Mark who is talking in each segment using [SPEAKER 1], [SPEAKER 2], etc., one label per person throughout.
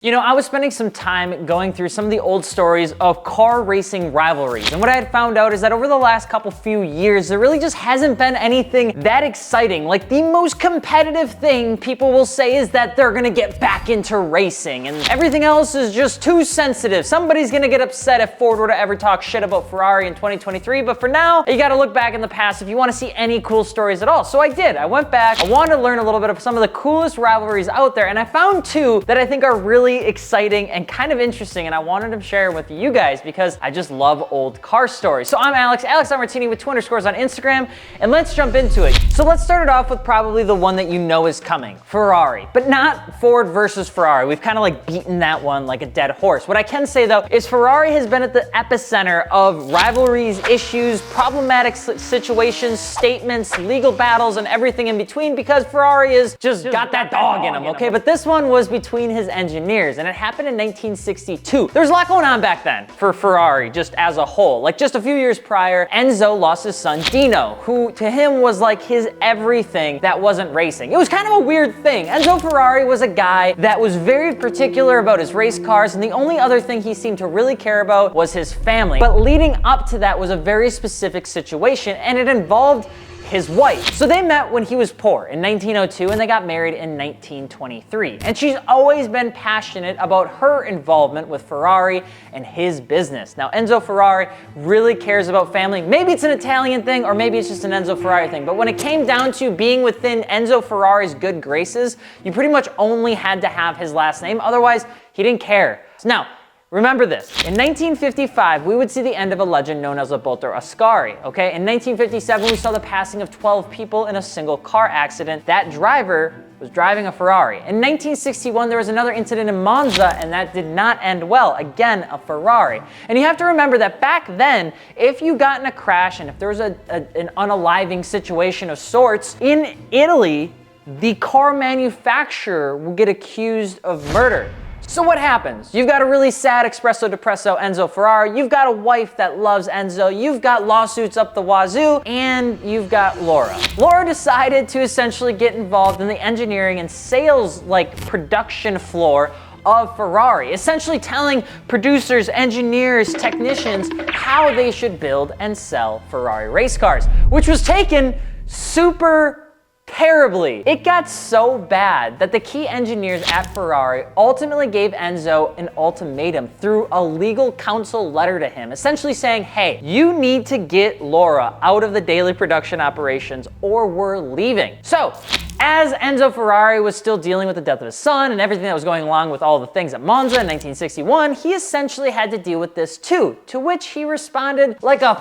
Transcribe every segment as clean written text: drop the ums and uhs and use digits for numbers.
[SPEAKER 1] You know, I was spending some time going through some of the old stories of car racing rivalries, and what I had found out is that over the last few years, there really just hasn't been anything that exciting. Like, the most competitive thing people will say is that they're gonna get back into racing, and everything else is just too sensitive. Somebody's gonna get upset if Ford were to ever talk shit about Ferrari in 2023, but for now, you gotta look back in the past if you wanna see any cool stories at all. So I did. I went back, I wanted to learn a little bit of some of the coolest rivalries out there, and I found two that I think are really exciting and kind of interesting, and I wanted to share with you guys because I just love old car stories. So I'm AlexMartini with 2 underscores on Instagram, and let's jump into it. So let's start it off with probably the one that you know is coming, Ferrari, but not Ford versus Ferrari. We've kind of like beaten that one like a dead horse. What I can say though is Ferrari has been at the epicenter of rivalries, issues, problematic situations, statements, legal battles, and everything in between because Ferrari has just got that dog in him, okay? But this one was between his engineers, and it happened in 1962. There was a lot going on back then for Ferrari just as a whole. Like just a few years prior, Enzo lost his son Dino, who to him was like his everything that wasn't racing. It was kind of a weird thing. Enzo Ferrari was a guy that was very particular about his race cars, and the only other thing he seemed to really care about was his family. But leading up to that was a very specific situation, and it involved his wife. So they met when he was poor in 1902 and they got married in 1923. And she's always been passionate about her involvement with Ferrari and his business. Now, Enzo Ferrari really cares about family. Maybe it's an Italian thing or maybe it's just an Enzo Ferrari thing, but when it came down to being within Enzo Ferrari's good graces, you pretty much only had to have his last name. Otherwise, he didn't care. Now, remember this, in 1955, we would see the end of a legend known as Abolto Ascari, okay? In 1957, we saw the passing of 12 people in a single car accident. That driver was driving a Ferrari. In 1961, there was another incident in Monza, and that did not end well. Again, a Ferrari. And you have to remember that back then, if you got in a crash and if there was an unaliving situation of sorts, in Italy, the car manufacturer would get accused of murder. So what happens? You've got a really sad espresso depresso Enzo Ferrari, you've got a wife that loves Enzo, you've got lawsuits up the wazoo, and you've got Laura. Laura decided to essentially get involved in the engineering and sales, like production floor of Ferrari, essentially telling producers, engineers, technicians how they should build and sell Ferrari race cars, which was taken super terribly. It got so bad that the key engineers at Ferrari ultimately gave Enzo an ultimatum through a legal counsel letter to him, essentially saying, hey, you need to get Laura out of the daily production operations or we're leaving. So, as Enzo Ferrari was still dealing with the death of his son and everything that was going along with all the things at Monza in 1961, he essentially had to deal with this too, to which he responded like a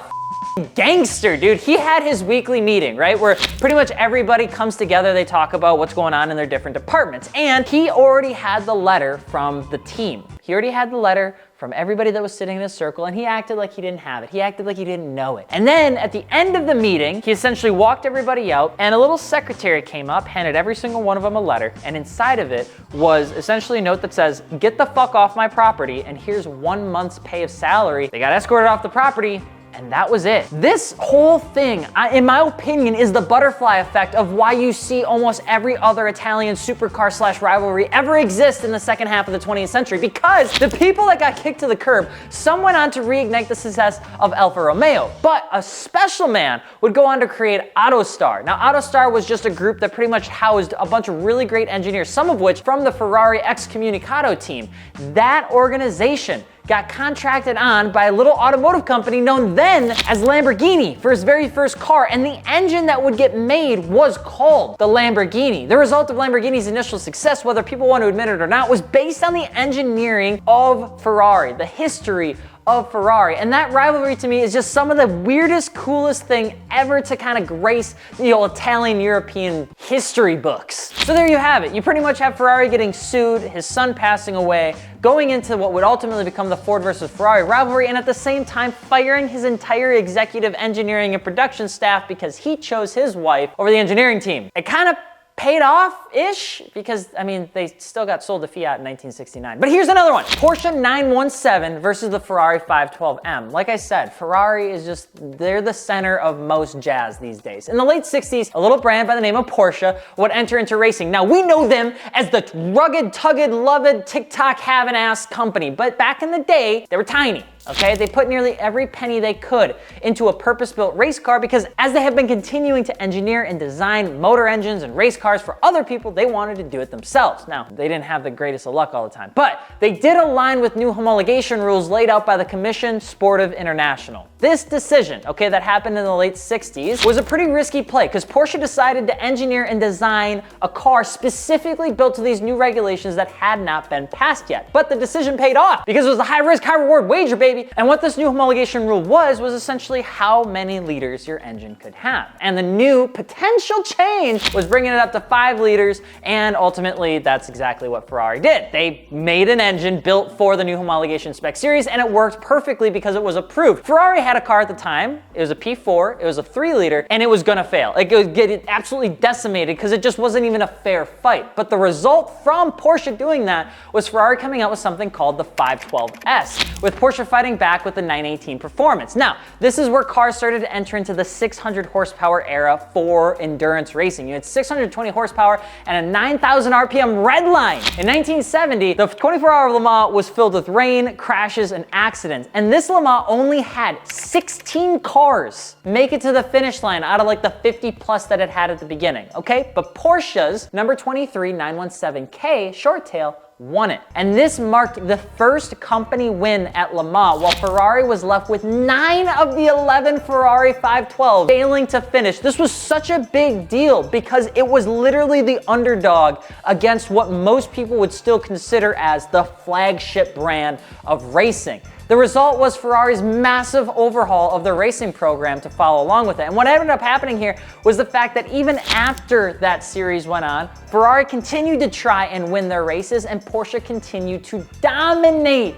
[SPEAKER 1] gangster, dude. He had his weekly meeting, right? Where pretty much everybody comes together, they talk about what's going on in their different departments. And he already had the letter from the team. He already had the letter from everybody that was sitting in a circle, and he acted like he didn't have it. He acted like he didn't know it. And then at the end of the meeting, he essentially walked everybody out, and a little secretary came up, handed every single one of them a letter, and inside of it was essentially a note that says, get the fuck off my property, and here's 1 month's pay of salary. They got escorted off the property, and that was it. This whole thing, in my opinion, is the butterfly effect of why you see almost every other Italian supercar / rivalry ever exist in the second half of the 20th century, because the people that got kicked to the curb, some went on to reignite the success of Alfa Romeo, but a special man would go on to create AutoStar. Now, AutoStar was just a group that pretty much housed a bunch of really great engineers, some of which from the Ferrari Excommunicado team. That organization got contracted on by a little automotive company known then as Lamborghini for his very first car, and the engine that would get made was called the Lamborghini. The result of Lamborghini's initial success, whether people want to admit it or not, was based on the engineering of Ferrari, the history of Ferrari. And that rivalry to me is just some of the weirdest, coolest thing ever to kind of grace the old Italian European history books. So there you have it. You pretty much have Ferrari getting sued, his son passing away, going into what would ultimately become the Ford versus Ferrari rivalry, and at the same time firing his entire executive engineering and production staff because he chose his wife over the engineering team. It kind of paid off-ish, because, I mean, they still got sold to Fiat in 1969. But here's another one. Porsche 917 versus the Ferrari 512M. Like I said, Ferrari is just, they're the center of most jazz these days. In the late 60s, a little brand by the name of Porsche would enter into racing. Now, we know them as the rugged, tugged, loved, TikTok having ass company, but back in the day, they were tiny. Okay, they put nearly every penny they could into a purpose-built race car because as they have been continuing to engineer and design motor engines and race cars for other people, they wanted to do it themselves. Now, they didn't have the greatest of luck all the time, but they did align with new homologation rules laid out by the Commission Sportive International. This decision, okay, that happened in the late 60s, was a pretty risky play because Porsche decided to engineer and design a car specifically built to these new regulations that had not been passed yet. But the decision paid off because it was a high-risk, high-reward wager, baby. And what this new homologation rule was essentially how many liters your engine could have. And the new potential change was bringing it up to 5 liters, and ultimately that's exactly what Ferrari did. They made an engine built for the new homologation spec series, and it worked perfectly because it was approved. Ferrari had a car at the time, it was a P4, it was a 3-liter, and it was gonna fail. It would get absolutely decimated because it just wasn't even a fair fight. But the result from Porsche doing that was Ferrari coming out with something called the 512S, with Porsche fighting back with the 918 Performance. Now, this is where cars started to enter into the 600 horsepower era for endurance racing. You had 620 horsepower and a 9,000 RPM red line. In 1970, the 24-hour Le Mans was filled with rain, crashes, and accidents. And this Le Mans only had 16 cars make it to the finish line out of like the 50 plus that it had at the beginning, okay? But Porsche's number 23 917K short tail won it. And this marked the first company win at Le Mans, while Ferrari was left with 9 of the 11 Ferrari 512 failing to finish. This was such a big deal because it was literally the underdog against what most people would still consider as the flagship brand of racing. The result was Ferrari's massive overhaul of their racing program to follow along with it. And what ended up happening here was the fact that even after that series went on, Ferrari continued to try and win their races, and Porsche continued to dominate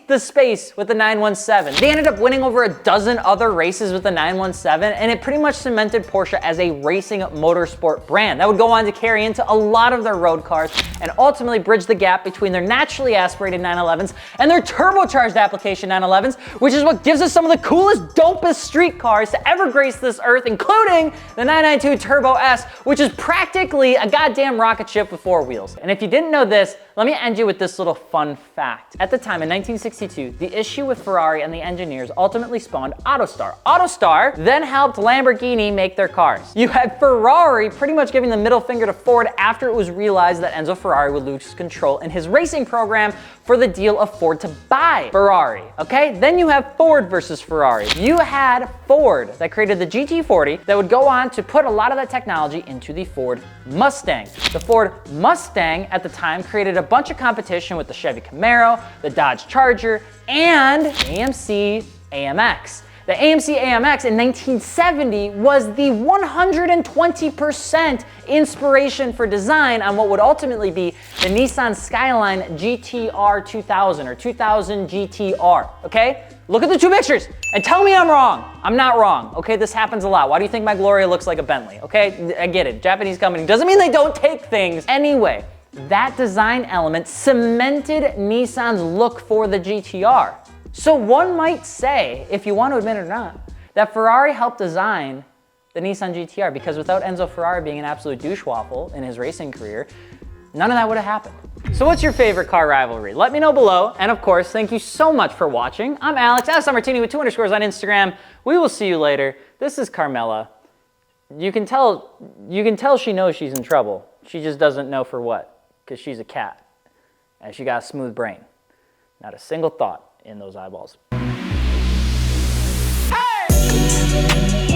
[SPEAKER 1] the space with the 917. They ended up winning over a dozen other races with the 917, and it pretty much cemented Porsche as a racing motorsport brand that would go on to carry into a lot of their road cars and ultimately bridge the gap between their naturally aspirated 911s and their turbocharged application 911s, which is what gives us some of the coolest, dopest street cars to ever grace this earth, including the 992 Turbo S, which is practically a goddamn rocket ship with 4 wheels. And if you didn't know this, let me end you with this little fun fact. At the time, in 1962, the issue with Ferrari and the engineers ultimately spawned AutoStar. AutoStar then helped Lamborghini make their cars. You had Ferrari pretty much giving the middle finger to Ford after it was realized that Enzo Ferrari would lose control in his racing program for the deal of Ford to buy Ferrari, okay? Then you have Ford versus Ferrari. You had Ford that created the GT40 that would go on to put a lot of that technology into the Ford Mustang. The Ford Mustang at the time created a bunch of competition with the Chevy Camaro, the Dodge Charger, and AMC AMX. The AMC AMX in 1970 was the 120% inspiration for design on what would ultimately be the Nissan Skyline GTR 2000 or 2000 GTR, okay? Look at the 2 pictures and tell me I'm wrong. I'm not wrong, okay? This happens a lot. Why do you think my Gloria looks like a Bentley, okay? I get it, Japanese company doesn't mean they don't take things. Anyway, that design element cemented Nissan's look for the GTR. So one might say, if you want to admit it or not, that Ferrari helped design the Nissan GTR because without Enzo Ferrari being an absolute douche-waffle in his racing career, none of that would have happened. So what's your favorite car rivalry? Let me know below. And of course, thank you so much for watching. I'm Alex, AlexMartini with 2 underscores on Instagram. We will see you later. This is Carmela. You can tell she knows she's in trouble. She just doesn't know for what, because she's a cat and she got a smooth brain. Not a single thought in those eyeballs. Hey!